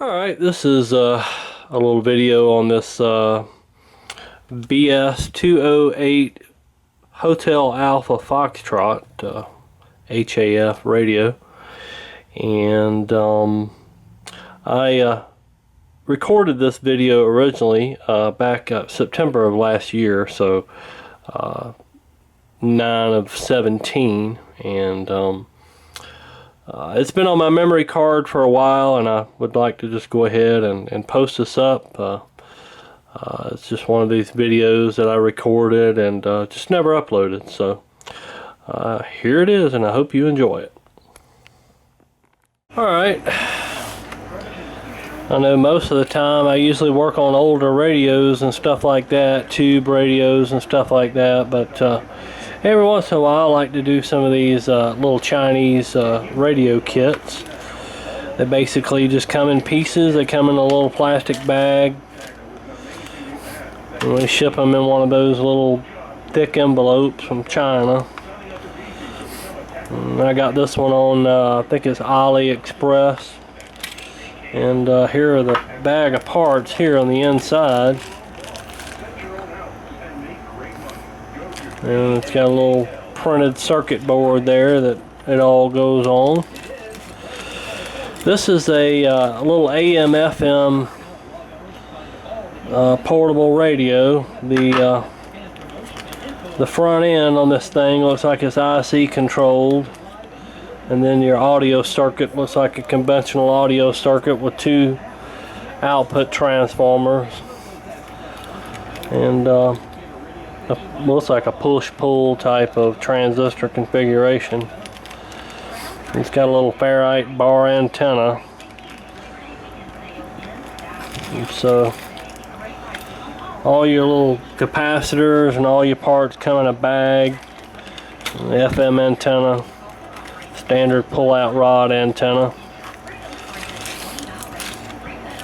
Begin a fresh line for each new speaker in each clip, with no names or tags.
Alright, this is a little video on this BS208 Hotel Alpha Foxtrot HAF radio, and I recorded this video originally back September of last year, so 9/17, and it's been on my memory card for a while, and I would like to just go ahead and post this up. It's just one of these videos that I recorded and just never uploaded, so here it is, and I hope you enjoy it. Alright, I know most of the time I usually work on older radios and stuff like that, tube radios and stuff like that, but every once in a while I like to do some of these little Chinese radio kits. They basically just come in pieces. They come in a little plastic bag, and we ship them in one of those little thick envelopes from China. And I got this one on I think it's AliExpress, and here are the bag of parts here on the inside. And it's got a little printed circuit board there that it all goes on. This is a little AM/FM portable radio. The front end on this thing looks like it's IC controlled, and then your audio circuit looks like a conventional audio circuit with two output transformers, and looks like a push-pull type of transistor configuration. It's got a little ferrite bar antenna, and so all your little capacitors and all your parts come in a bag. The FM antenna, standard pull-out rod antenna.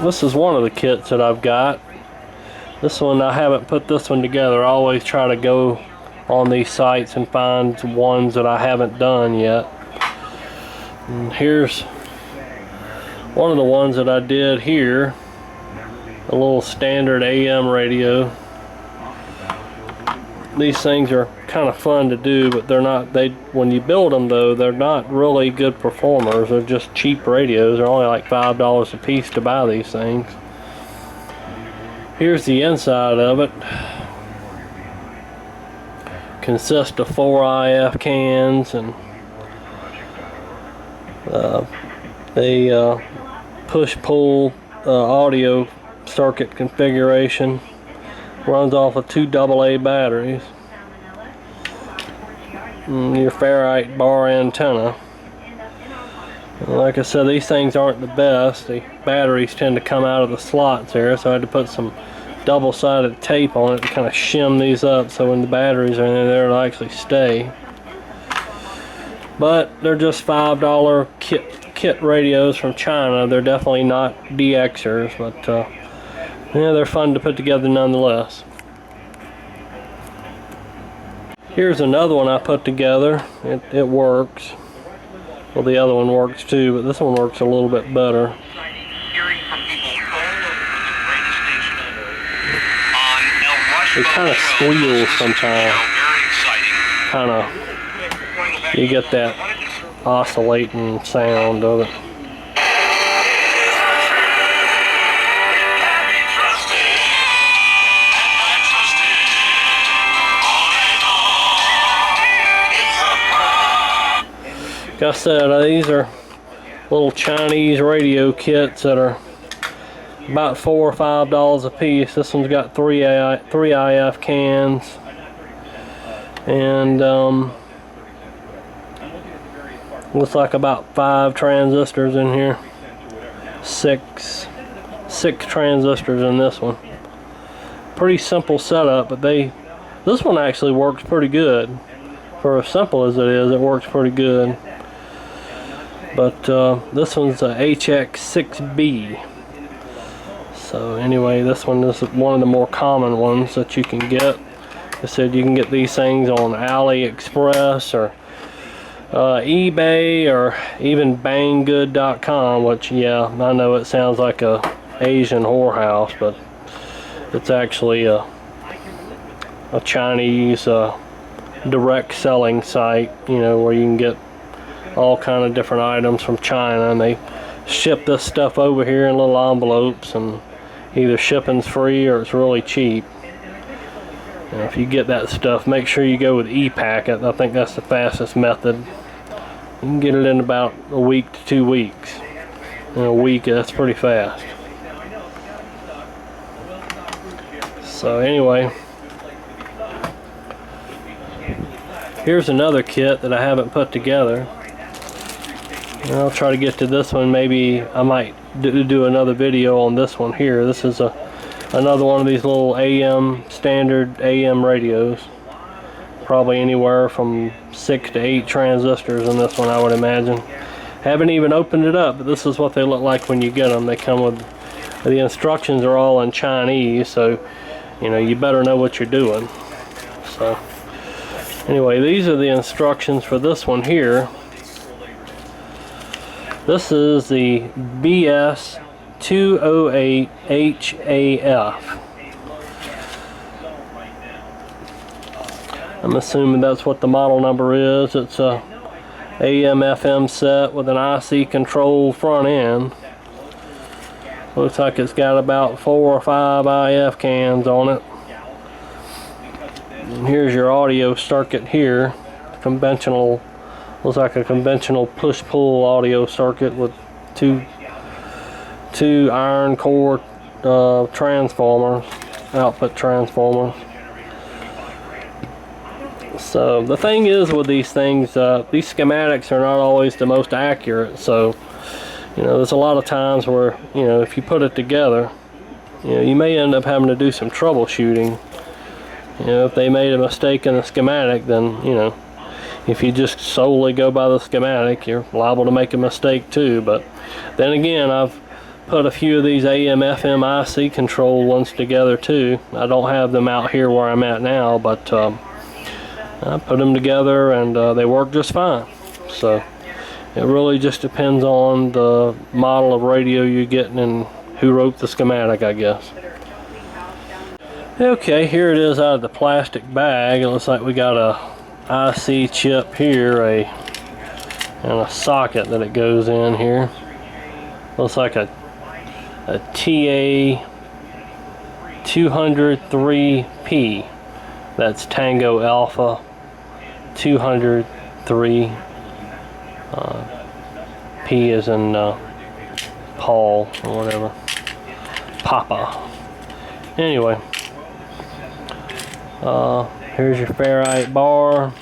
This is one of the kits that I've got. This one, I haven't put this one together. I always try to go on these sites and find ones that I haven't done yet. And here's one of the ones that I did here. A little standard AM radio. These things are kind of fun to do, but they're not, when you build them though, they're not really good performers. They're just cheap radios. They're only like $5 a piece to buy these things. Here's the inside of it. Consists of 4 IF cans, and a push-pull audio circuit configuration. Runs off of 2 AA batteries. And your ferrite bar antenna. And like I said, these things aren't the best. The batteries tend to come out of the slots here, so I had to put some double-sided tape on it to kind of shim these up so when the batteries are in there, they'll actually stay. But they're just $5 kit radios from China. They're definitely not DXers, but yeah, they're fun to put together nonetheless. Here's another one I put together. It works. Well, the other one works too, but this one works a little bit better. It kind of squeals sometimes. Kind of, you get that oscillating sound of it. Like I said, these are little Chinese radio kits that are about $4 or $5 a piece. This one's got 3 IF cans, and looks like about 5 transistors in here. Six transistors in this one. Pretty simple setup, but this one actually works pretty good. For as simple as it is, it works pretty good. But this one's a HX6B. So anyway, this one is one of the more common ones that you can get. I said you can get these things on AliExpress or eBay or even banggood.com, which, yeah, I know it sounds like a Asian whorehouse, but it's actually a Chinese direct selling site, you know, where you can get all kind of different items from China, and they ship this stuff over here in little envelopes, and either shipping's free or it's really cheap. And if you get that stuff, make sure you go with e-packet. I think that's the fastest method. You can get it in about a week to 2 weeks. In a week, that's pretty fast. So anyway, here's another kit that I haven't put together. And I'll try to get to this one. Maybe I might do another video on this one here. This is another one of these little standard AM radios. Probably anywhere from 6 to 8 transistors in this one, I would imagine. Haven't even opened it up, but this is what they look like when you get them. They come with, the instructions are all in Chinese, so you know, you better know what you're doing. So anyway, these are the instructions for this one here. This is the BS208HAF. I'm assuming that's what the model number is. It's a AM/FM set with an IC controlled front end. Looks like it's got about 4 or 5 IF cans on it. And here's your audio circuit here. Conventional, looks like a conventional push-pull audio circuit with two iron core transformers, output transformers. So the thing is with these things, these schematics are not always the most accurate. So you know, there's a lot of times where, you know, if you put it together, you know, you may end up having to do some troubleshooting. You know, if they made a mistake in the schematic, then, you know, if you just solely go by the schematic, you're liable to make a mistake too. But then again, I've put a few of these AM/FM IC control ones together too. I don't have them out here where I'm at now, but I put them together and they work just fine. So it really just depends on the model of radio you're getting and who wrote the schematic, I guess. Okay, here it is out of the plastic bag. It looks like we got a IC chip here, and a socket that it goes in here. Looks like a TA203P. That's Tango Alpha 203. P is in Paul or whatever. Papa. Anyway, here's your ferrite bar,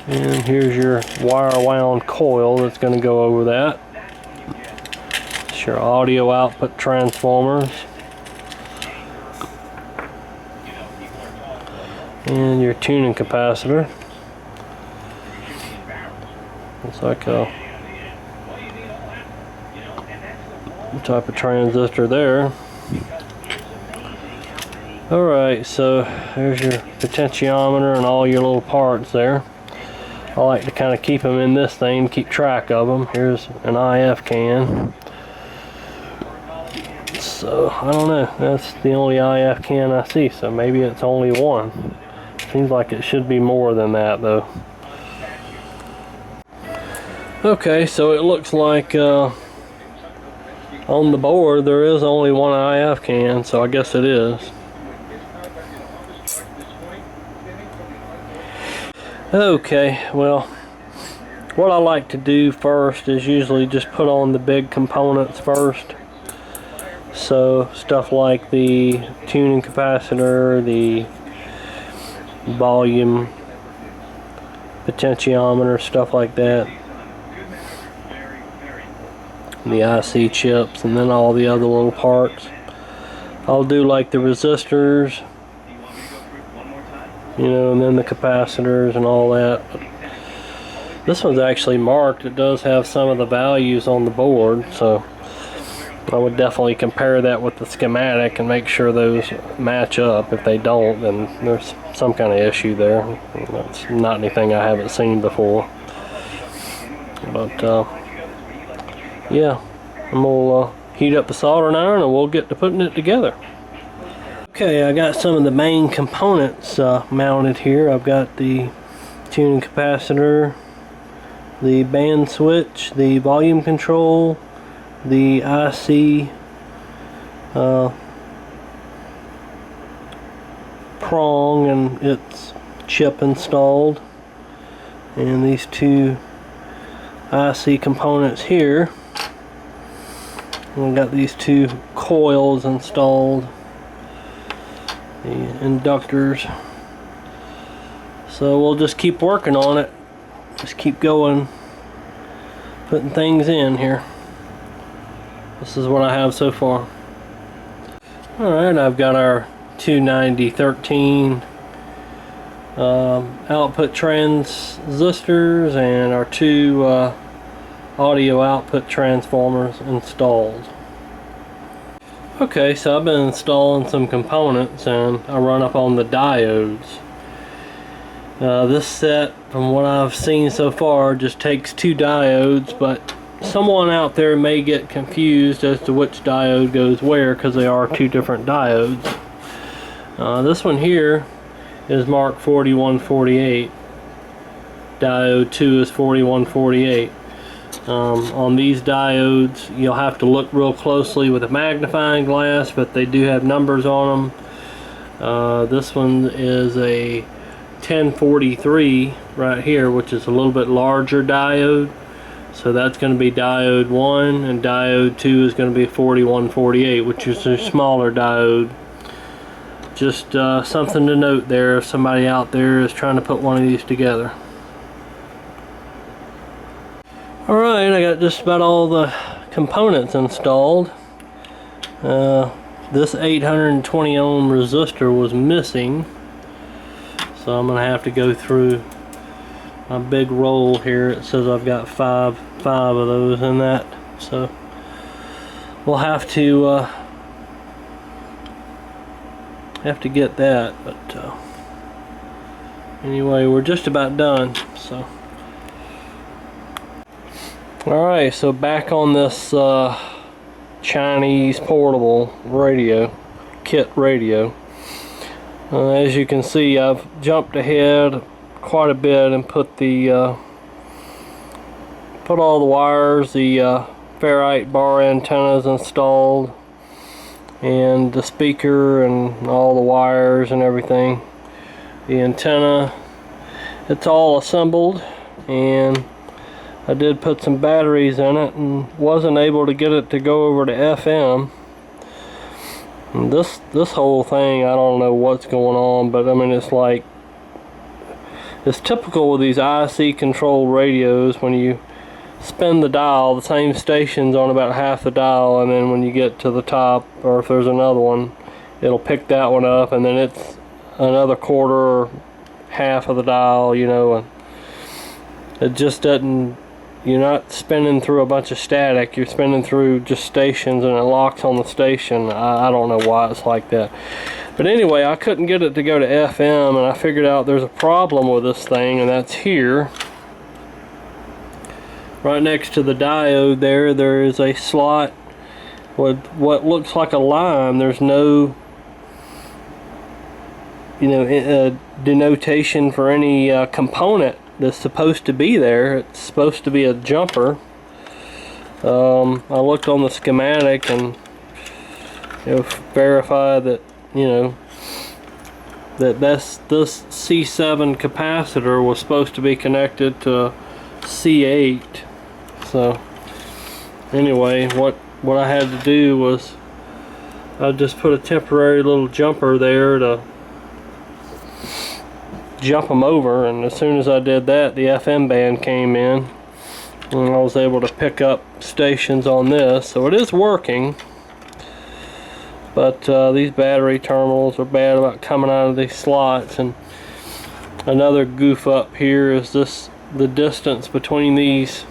and here's your wire wound coil that's going to go over that. It's your audio output transformers, and your tuning capacitor. It's like a type of transistor there. Alright, so there's your potentiometer and all your little parts there. I like to kind of keep them in this thing, keep track of them. Here's an IF can. So, I don't know, that's the only IF can I see, so maybe it's only one. Seems like it should be more than that though. Okay, so it looks like on the board there is only one IF can, so I guess it is. Okay, well, what I like to do first is usually just put on the big components first. So stuff like the tuning capacitor, the volume potentiometer, stuff like that. The IC chips, and then all the other little parts. I'll do like the resistors, you know, and then the capacitors and all that. This one's actually marked. It does have some of the values on the board, so I would definitely compare that with the schematic and make sure those match up. If they don't, then there's some kind of issue there. That's not anything I haven't seen before. But yeah, I'm gonna heat up the soldering iron and we'll get to putting it together. Okay, I got some of the main components mounted here. I've got the tuning capacitor, the band switch, the volume control, the IC prong and its chip installed, and these two IC components here. We've got these two coils installed, the inductors. So we'll just keep working on it, just keep going, putting things in here. This is what I have so far. Alright, I've got our 29013 output transistors and our two audio output transformers installed. Okay, so I've been installing some components and I run up on the diodes. This set, from what I've seen so far, just takes two diodes, but someone out there may get confused as to which diode goes where because they are two different diodes. This one here is marked 4148. Diode 2 is 4148. On these diodes, you'll have to look real closely with a magnifying glass, but they do have numbers on them. This one is a 1043 right here, which is a little bit larger diode. So that's going to be diode 1, and diode 2 is going to be 4148, which is a smaller diode. Just something to note there if somebody out there is trying to put one of these together. Alright, I got just about all the components installed. This 820 ohm resistor was missing, so I'm going to have to go through my big roll here. It says I've got five of those in that, so we'll have to get that. But anyway, we're just about done. So alright, so back on this Chinese portable radio, kit radio. As you can see, I've jumped ahead quite a bit and put all the wires, the ferrite bar antennas installed, and the speaker and all the wires and everything. The antenna, it's all assembled, and I did put some batteries in it and wasn't able to get it to go over to FM. And this whole thing, I don't know what's going on, but I mean, it's typical with these IC controlled radios. When you spin the dial, the same station's on about half the dial, and then when you get to the top, or if there's another one, it'll pick that one up, and then it's another quarter or half of the dial, you know, and it just doesn't, you're not spinning through a bunch of static, you're spinning through just stations, and it locks on the station. I don't know why it's like that. But anyway, I couldn't get it to go to FM, and I figured out there's a problem with this thing, and that's here. Right next to the diode there is a slot with what looks like a line. There's no, you know, denotation for any component that's supposed to be there. It's supposed to be a jumper. I looked on the schematic and, you know, verified that, you know, this C7 capacitor was supposed to be connected to C8. So anyway, what I had to do was I just put a temporary little jumper there to jump them over, and as soon as I did that, the FM band came in and I was able to pick up stations on this. So it is working, but these battery terminals are bad about coming out of these slots. And another goof up here is the distance between these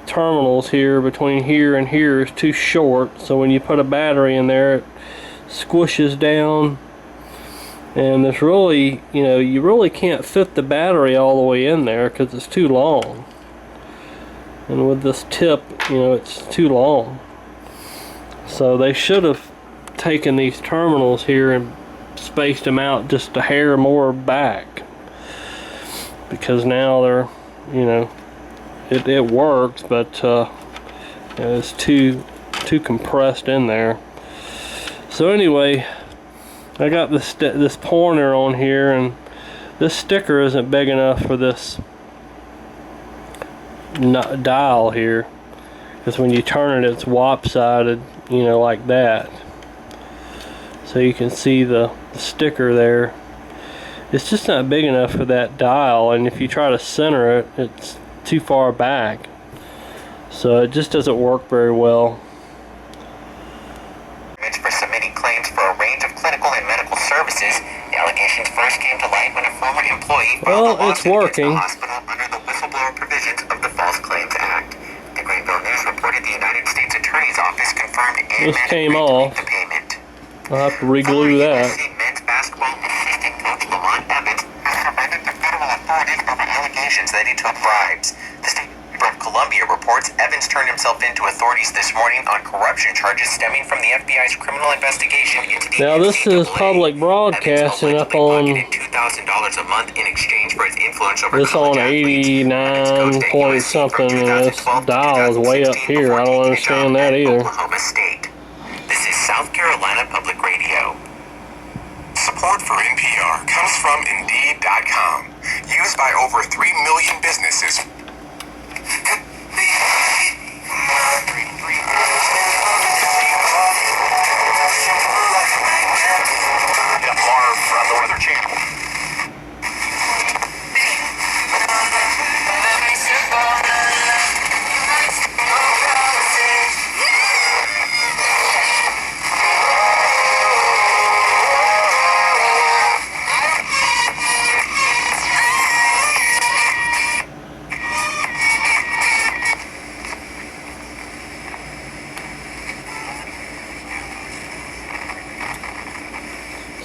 terminals here between here and here is too short, so when you put a battery in there it squishes down, and there's really, you know, you really can't fit the battery all the way in there because it's too long. And with this tip, you know, it's too long. So they should have taken these terminals here and spaced them out just a hair more back, because now they're, you know, it works, but it's too compressed in there. So anyway, I got this pointer on here, and this sticker isn't big enough for this dial here, because when you turn it, it's lopsided, you know, like that. So you can see the sticker there. It's just not big enough for that dial, and if you try to center it, it's too far back. So it just doesn't work very well.
For submitting claims for a range of clinical and medical services, the allegations first came to light when a former employee filed a lawsuit against the hospital under the whistleblower provisions of the False Claims Act. The Greenville News reported the United States Attorney's Office confirmed and
this came off.
the payment.
I'll have to re-glue that.
Men's basketball assistant coach Lamont Evans has surrendered to federal authorities over allegations that he took bribes. The state of Columbia reports Evans turned himself into authorities this morning on corruption charges stemming from the FBI's criminal investigation into the
Now this is public broadcasting up on
$2,000 a month in exchange for his influence over
this on 89 point something, and this dial is way up here. I don't understand that either.
Oklahoma State. This is South Carolina Public Radio. Support for NPR comes from Indeed.com, used by over 3 million businesses. From the Weather Channel.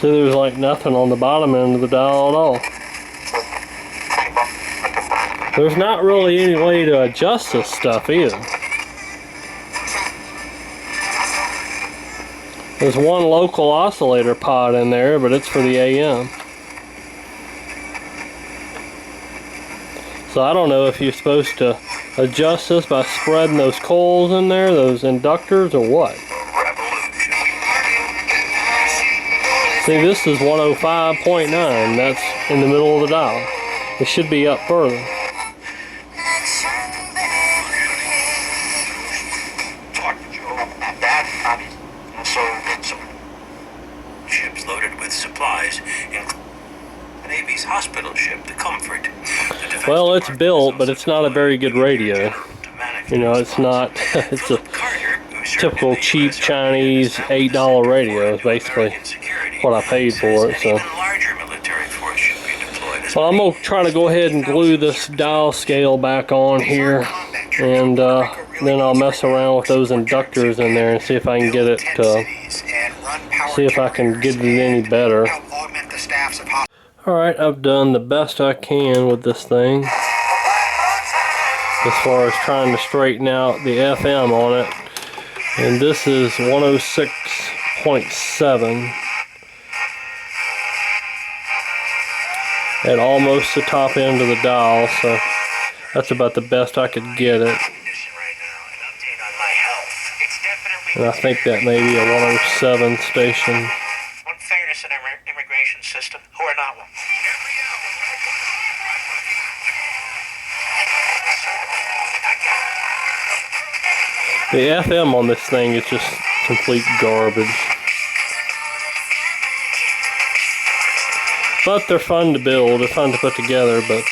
So there's like nothing on the bottom end of the dial at all. There's not really any way to adjust this stuff either. There's one local oscillator pod in there, but it's for the AM. So I don't know if you're supposed to adjust this by spreading those coils in there, those inductors, or what. See, this is 105.9. That's in the middle of the dial. It should be up further.
Ships loaded with supplies, including the Navy's hospital ship, the Comfort.
Well, it's built, but it's not a very good radio. You know, it's not. It's a typical cheap Chinese $8 radio, is basically what I paid for it. So, well, I'm gonna try to go ahead and glue this dial scale back on here, and then I'll mess around with those inductors in there and see if I can get it. See if I can get it any better. All right, I've done the best I can with this thing as far as trying to straighten out the FM on it, and this is 106.7. At almost the top end of the dial, so that's about the best I could get it. And I think that may be a 107 station.
Unfairness in our immigration system, who are not one.
The FM on this thing is just complete garbage. But they're fun to build, they're fun to put together, but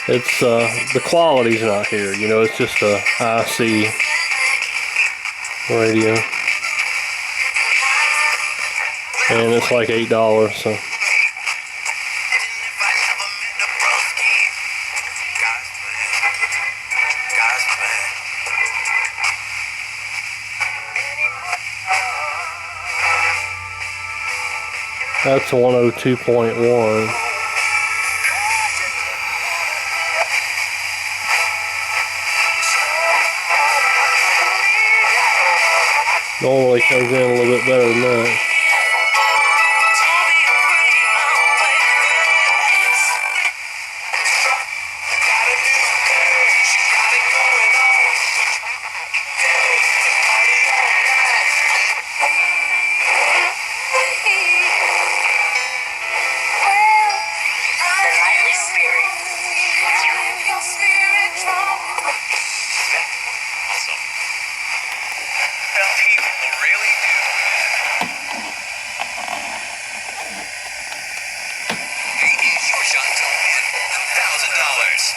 it's the quality's not here. You know, it's just a IC radio. And it's like $8, so. That's 102.1. Normally comes in a little bit better than that.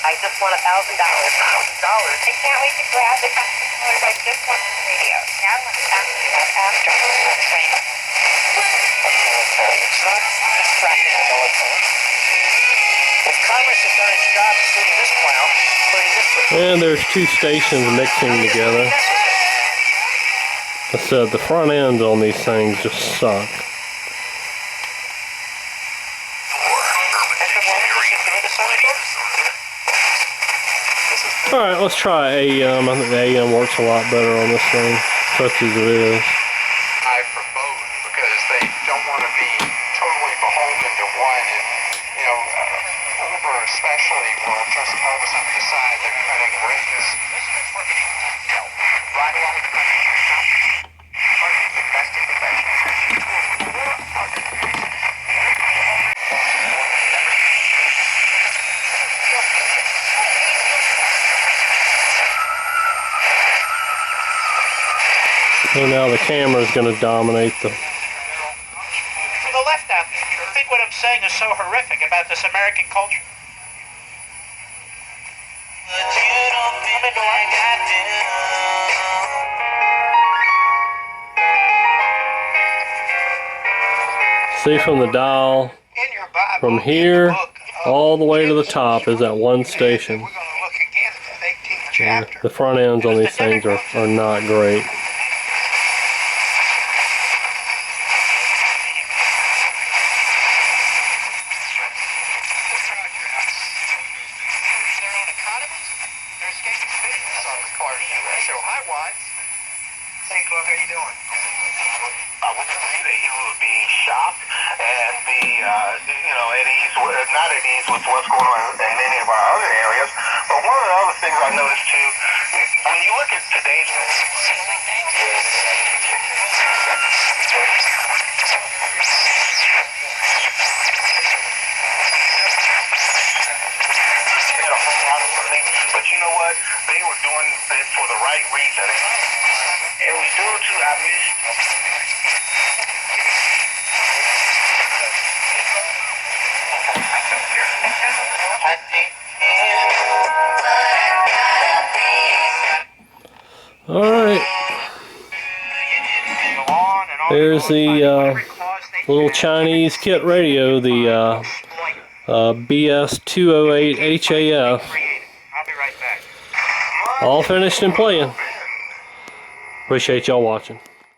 I just want $1,000. $1,000? I can't wait to grab the $1,000. I just want the radio. Now I want to talk to that after. It's not distracting the military. If Congress has done its job, including this clown, including this...
And there's two stations mixing together. I said the front ends on these things just suck. Alright, let's try AM. I think the AM works a lot better on this thing, such as it is.
I for both because they don't want to be totally beholden to one, and you know, Uber especially will just all of a sudden decide they're cutting rates. Right along with the
So now the camera is going to dominate the...
For the left out there, I think what I'm saying is so horrific about this American culture.
See, from the dial, from here all the way to the top is that one station. Yeah, the front ends on these things are not great.
How you doing? I would say that he would be shocked and be, at ease, not at ease with what's going on in any of our other areas. But one of the other things I noticed too, when you look at today's but you know what? They were doing it for the right reason. It was due to our mission.
Alright. There's the little Chinese kit radio, the BS208HAF. All finished and playing. Appreciate y'all watching.